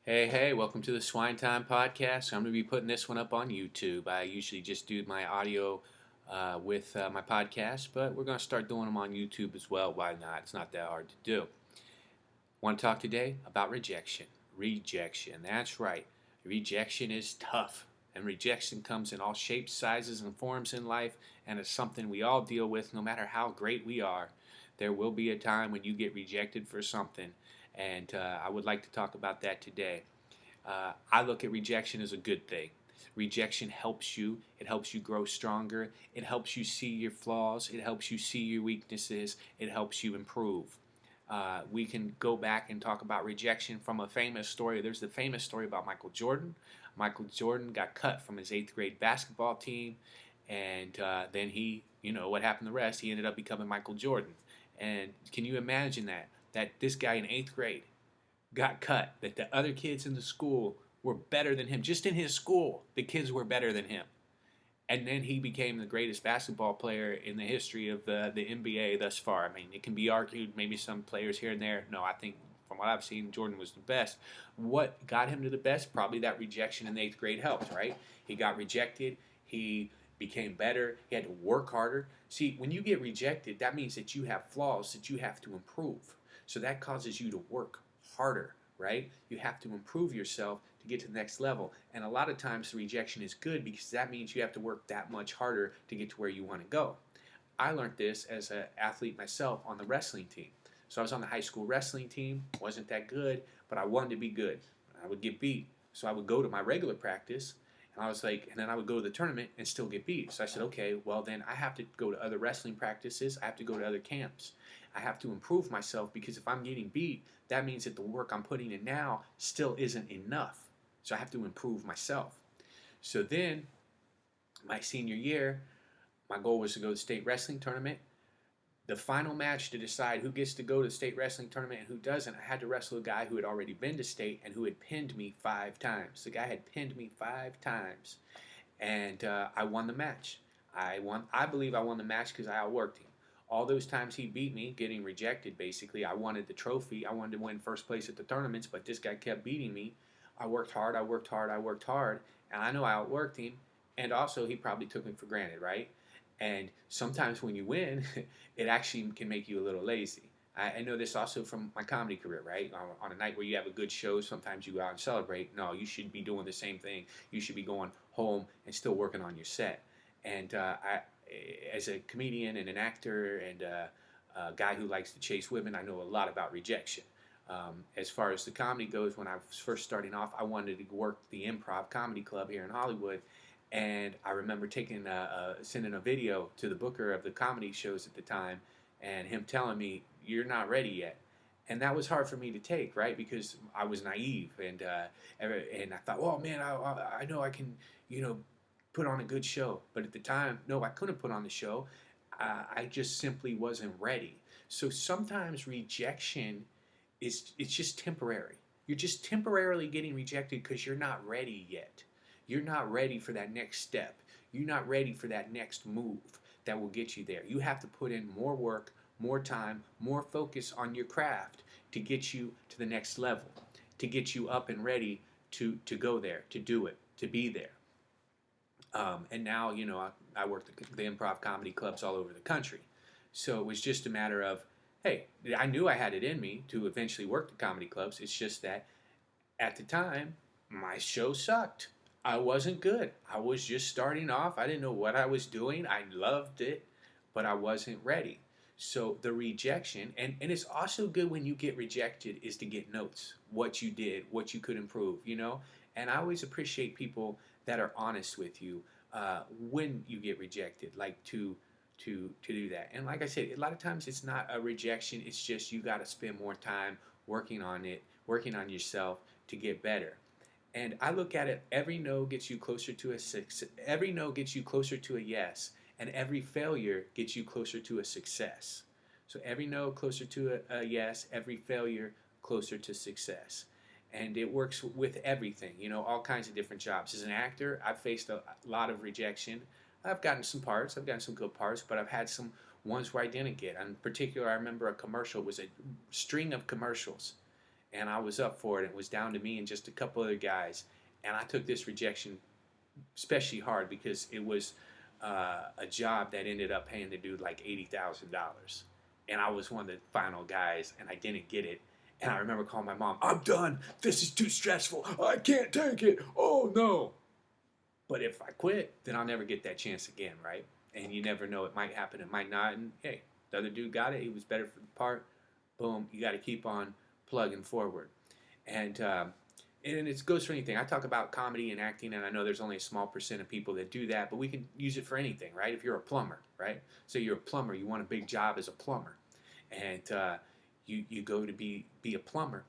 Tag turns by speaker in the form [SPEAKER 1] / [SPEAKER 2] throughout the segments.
[SPEAKER 1] Hey, welcome to the Swine Time Podcast. I'm going to be putting this one up on YouTube. I usually just do my audio with my podcast, but we're going to start doing them on YouTube as well. Why not? It's not that hard to do. Want to talk today about rejection. Rejection, that's right. Rejection is tough, and rejection comes in all shapes, sizes, and forms in life, and it's something we all deal with no matter how great we are. There will be a time when you get rejected for something, and I would like to talk about that today. I look at rejection as a good thing. Rejection helps you. It helps you grow stronger. It helps you see your flaws. It helps you see your weaknesses. It helps you improve. We can go back and talk about rejection from a famous story. There's the famous story about Michael Jordan. Michael Jordan got cut from his 8th grade basketball team, and then what happened the rest? He ended up becoming Michael Jordan. And can you imagine that? That this guy in 8th grade got cut, that the other kids in the school were better than him. Just in his school, the kids were better than him. And then he became the greatest basketball player in the history of the NBA thus far. I mean, it can be argued, maybe some players here and there. No, I think from what I've seen, Jordan was the best. What got him to the best? Probably that rejection in the 8th grade helped, right? He got rejected. He became better. He had to work harder. See, when you get rejected, that means that you have flaws that you have to improve. So that causes you to work harder, right? You have to improve yourself to get to the next level. And a lot of times the rejection is good because that means you have to work that much harder to get to where you want to go. I learned this as an athlete myself on the wrestling team. So I was on the high school wrestling team, wasn't that good, but I wanted to be good. I would get beat. So I would go to my regular practice and I was like, and then I would go to the tournament and still get beat. So I said, okay, well then I have to go to other wrestling practices. I have to go to other camps. I have to improve myself because if I'm getting beat, that means that the work I'm putting in now still isn't enough. So I have to improve myself. So then, my senior year, my goal was to go to the state wrestling tournament. The final match to decide who gets to go to the state wrestling tournament and who doesn't, I had to wrestle a guy who had already been to state and who had pinned me 5 times. The guy had pinned me 5 times, and I won the match. I believe I won the match because I outworked him. All those times he beat me, getting rejected basically, I wanted the trophy. I wanted to win first place at the tournaments, but this guy kept beating me. I worked hard, and I know I outworked him, and also he probably took me for granted, right? And sometimes when you win, it actually can make you a little lazy. I know this also from my comedy career, right? On a night where you have a good show, sometimes you go out and celebrate. No, you should be doing the same thing. You should be going home and still working on your set. And as a comedian and an actor and a guy who likes to chase women, I know a lot about rejection. As far as the comedy goes, when I was first starting off, I wanted to work the Improv Comedy Club here in Hollywood. And I remember sending a video to the booker of the comedy shows at the time, and him telling me, "You're not ready yet." And that was hard for me to take, right? Because I was naive, and I thought, "Oh man, I know I can, put on a good show." But at the time, no, I couldn't put on the show. I just simply wasn't ready. So sometimes rejection it's just temporary. You're just temporarily getting rejected because you're not ready yet. You're not ready for that next step. You're not ready for that next move that will get you there. You have to put in more work, more time, more focus on your craft to get you to the next level, to get you up and ready to go there, to do it, to be there. And now, I work the improv comedy clubs all over the country. So it was just a matter of, hey, I knew I had it in me to eventually work the comedy clubs. It's just that at the time, my show sucked. I wasn't good. I was just starting off. I didn't know what I was doing. I loved it, but I wasn't ready. So the rejection, and it's also good when you get rejected, is to get notes, what you did, what you could improve, And I always appreciate people that are honest with you when you get rejected, like to do that. And like I said, a lot of times it's not a rejection. It's just you got to spend more time working on it, working on yourself to get better. And I look at it, every no gets you closer to a every no gets you closer to a yes, and every failure gets you closer to a success. So every no closer to a yes, every failure closer to success. And it works with everything, all kinds of different jobs. As an actor, I've faced a lot of rejection. I've gotten some parts, I've gotten some good parts, but I've had some ones where I didn't get. In particular, I remember a commercial, it was a string of commercials. and I was up for it. It was down to me and just a couple other guys, and I took this rejection especially hard because it was a job that ended up paying the dude like $80,000, and I was one of the final guys, and I didn't get it. And I remember calling my mom, "I'm done. This is too stressful. I can't take it. Oh no." But if I quit, then I'll never get that chance again, right? And you never know. It might happen. It might not. And hey, the other dude got it. He was better for the part. Boom. You got to keep on plugging forward. And it goes for anything. I talk about comedy and acting, and I know there's only a small percent of people that do that, but we can use it for anything, right? If you're a plumber, right? So you're a plumber. You want a big job as a plumber. And you go to be a plumber.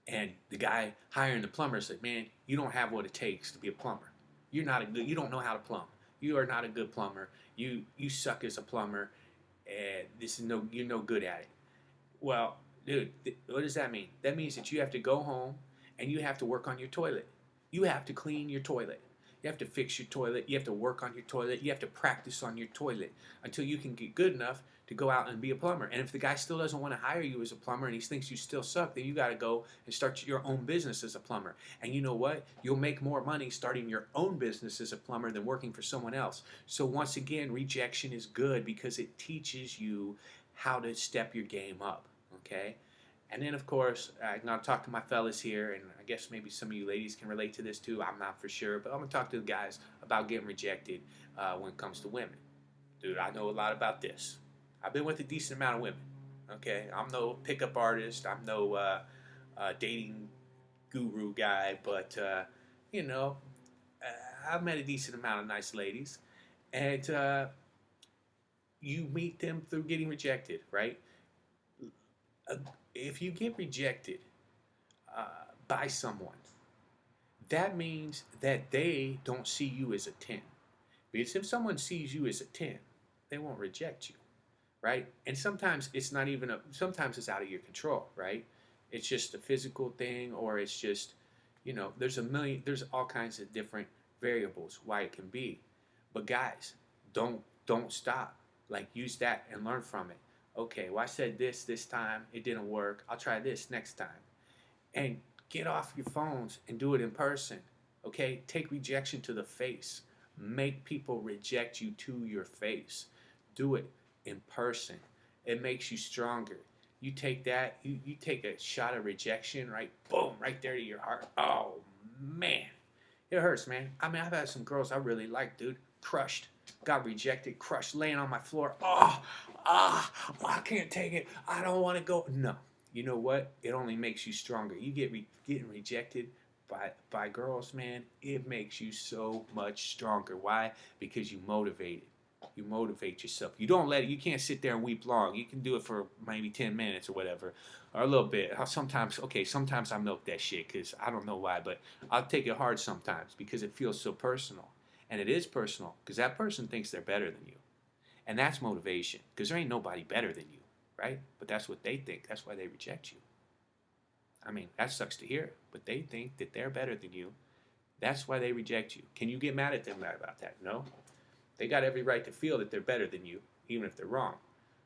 [SPEAKER 1] And the guy hiring the plumber said, "Man, you don't have what it takes to be a plumber. You don't know how to plumb. You are not a good plumber. You suck as a plumber, and you're no good at it." Well, dude, what does that mean? That means that you have to go home and you have to work on your toilet. You have to clean your toilet. You have to fix your toilet. You have to work on your toilet. You have to practice on your toilet until you can get good enough to go out and be a plumber. And if the guy still doesn't want to hire you as a plumber and he thinks you still suck, then you got to go and start your own business as a plumber. And you know what? You'll make more money starting your own business as a plumber than working for someone else. So once again, rejection is good because it teaches you how to step your game up, okay? And then, of course, I'm going to talk to my fellas here, and I guess maybe some of you ladies can relate to this too. I'm not for sure, but I'm going to talk to the guys about getting rejected when it comes to women. Dude, I know a lot about this. I've been with a decent amount of women, okay? I'm no pickup artist. I'm no dating guru guy, but, you know, I've met a decent amount of nice ladies. And you meet them through getting rejected, right? If you get rejected by someone, that means that they don't see you as a 10. Because if someone sees you as a 10, they won't reject you, right? And sometimes it's not even sometimes it's out of your control, right? It's just a physical thing, or it's just, there's all kinds of different variables why it can be. But guys, don't stop. Like, use that and learn from it. Okay, well, I said this time, it didn't work. I'll try this next time. And get off your phones and do it in person. Okay, take rejection to the face. Make people reject you to your face. Do it in person. It makes you stronger. You take that, you take a shot of rejection, right? Boom, right there to your heart. Oh, man. It hurts, man. I mean, I've had some girls I really like, dude. Crushed. Got rejected, crushed, laying on my floor. I can't take it. I don't want to go. No. You know what? It only makes you stronger. You getting rejected by girls, man, it makes you so much stronger. Why? Because you motivated. You motivate yourself. You don't let it. You can't sit there and weep long. You can do it for maybe 10 minutes or whatever, or a little bit. Sometimes I milk that shit because I don't know why, but I'll take it hard sometimes because it feels so personal. And it is personal because that person thinks they're better than you. And that's motivation because there ain't nobody better than you, right? But that's what they think. That's why they reject you. I mean, that sucks to hear, but they think that they're better than you. That's why they reject you. Can you get mad at them about that? No. They got every right to feel that they're better than you, even if they're wrong.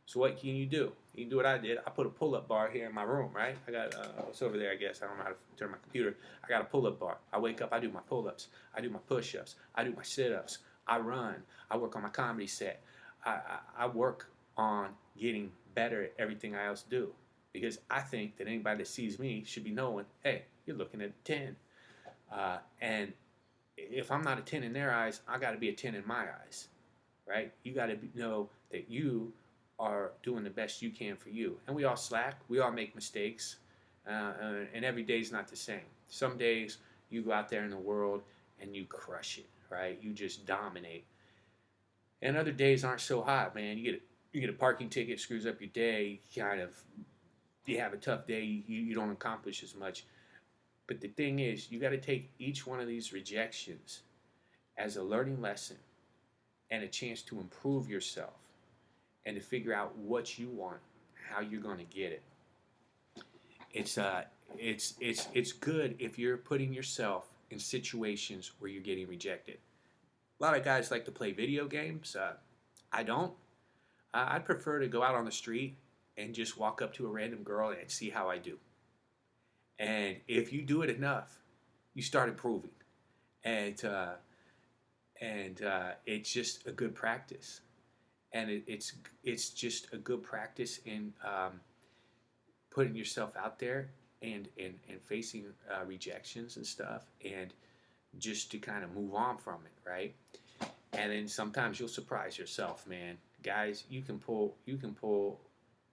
[SPEAKER 1] So what can you do? You can do what I did. I put a pull-up bar here in my room, right? I got, it's over there, I guess. I don't know how to turn my computer. I got a pull-up bar. I wake up, I do my pull-ups. I do my push-ups. I do my sit-ups. I run. I work on my comedy set. I work on getting better at everything I else do. Because I think that anybody that sees me should be knowing, hey, you're looking at a 10. And if I'm not a 10 in their eyes, I got to be a 10 in my eyes, right? You got to know that you are doing the best you can for you. And we all slack. We all make mistakes. And every day's not the same. Some days you go out there in the world and you crush it, right? You just dominate. And other days aren't so hot, man. You get a parking ticket, screws up your day. You have a tough day. You don't accomplish as much. But the thing is, you got to take each one of these rejections as a learning lesson and a chance to improve yourself and to figure out what you want, how you're going to get it. It's good if you're putting yourself in situations where you're getting rejected. A lot of guys like to play video games. I don't. I'd prefer to go out on the street and just walk up to a random girl and see how I do. And if you do it enough, you start improving. And it's just a good practice. And it's just a good practice in putting yourself out there and facing rejections and stuff, and just to kind of move on from it, right? And then sometimes you'll surprise yourself, man. Guys, you can pull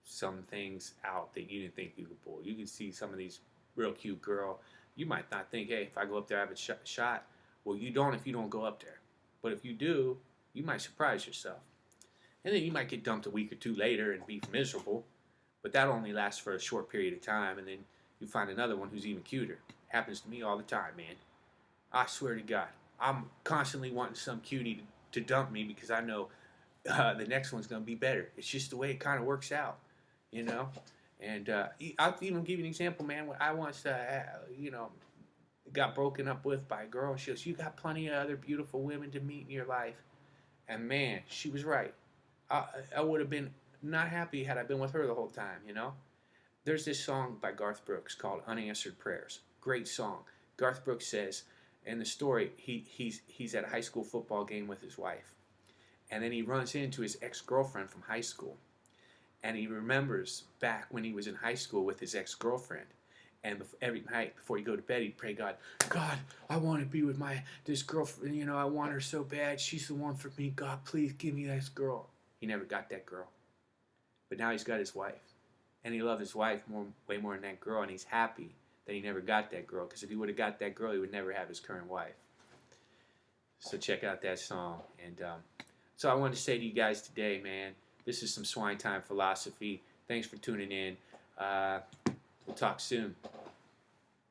[SPEAKER 1] some things out that you didn't think you could pull. You can see some of these real cute girl. You might not think, hey, if I go up there, I have a shot. Well, you don't if you don't go up there. But if you do, you might surprise yourself. And then you might get dumped a week or two later and be miserable. But that only lasts for a short period of time, and then you find another one who's even cuter. Happens to me all the time, man. I swear to God, I'm constantly wanting some cutie to dump me because I know the next one's going to be better. It's just the way it kind of works out, you know. And I'll even give you an example, man. When I once, got broken up with by a girl. She goes, "You got plenty of other beautiful women to meet in your life," and man, she was right. I would have been not happy had I been with her the whole time, you know. There's this song by Garth Brooks called "Unanswered Prayers." Great song. Garth Brooks says in the story he's at a high school football game with his wife, and then he runs into his ex-girlfriend from high school, and he remembers back when he was in high school with his ex-girlfriend. And every night before he go to bed, he'd pray, God, I want to be with this girlfriend. You know, I want her so bad. She's the one for me. God, please give me this girl. He never got that girl, but now he's got his wife, and he loves his wife way more than that girl, and he's happy that he never got that girl. Because if he would have got that girl, he would never have his current wife. So check out that song. And so I wanted to say to you guys today, man, this is some Swine Time philosophy. Thanks for tuning in. We'll talk soon.